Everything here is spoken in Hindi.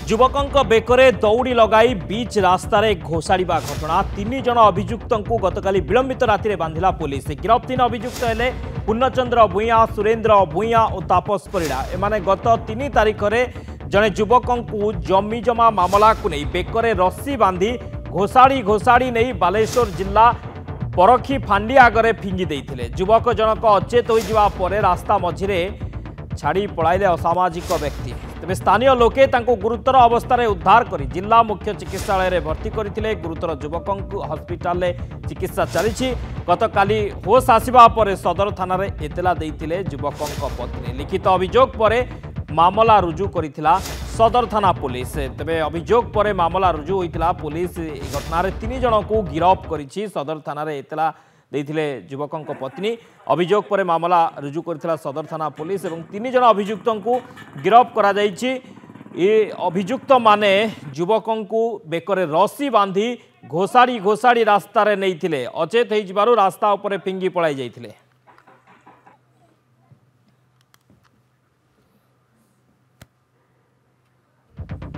युवकों बेकरे दौड़ी लगाई बीच रास्तार घोषाड़ा घटना 3 जन अभियुक्त गतकाली विलंबित राति बांधिला पुलिस। गिरफ 3 अभियुक्त हेले पूर्णचंद्र भूया, सुरेन्द्र भूया और तापस परिड़ा। एमाने गत 3 तारिख में जड़े युवकों जमीजमा मामला को नहीं बेकरे रस्सी बांधी घोषाड़ी नहीं बालेश्वर जिला परखी फांडी आगे फिंगी देते। युवक जनक अचेत हो रास्ता मझिरे छाड़ी पलाइले असामाजिक व्यक्ति। तेज स्थानीय लोके गुरुतर अवस्था उद्धार कर जिला मुख्य चिकित्सालय भर्ती करते। गुरुतर युवकों हस्पिटाल चिकित्सा चली। गतकाली होश आसवा पर सदर थाना एतला देते युवकों पत्नी। लिखित अभियोग पर मामला रुजु करथिला सदर थाना पुलिस। तेज अभियोग पर मामला रुजु होता पुलिस घटना 3 जन को गिरफ करिछि। सदर थाना एतला देथिले युवकों पत्नी। अभियोग पर मामला रुजु करथिला सदर थाना पुलिस और 3 जन अभियुक्तों को गिरफ करा जायछि। ये अभियुक्त माने युवकों को बेकरे रस्सी बांधी घोषाड़ी रास्तार नहीं अचेत हो रास्ता उपर फिंगी पलाई जाइथिले।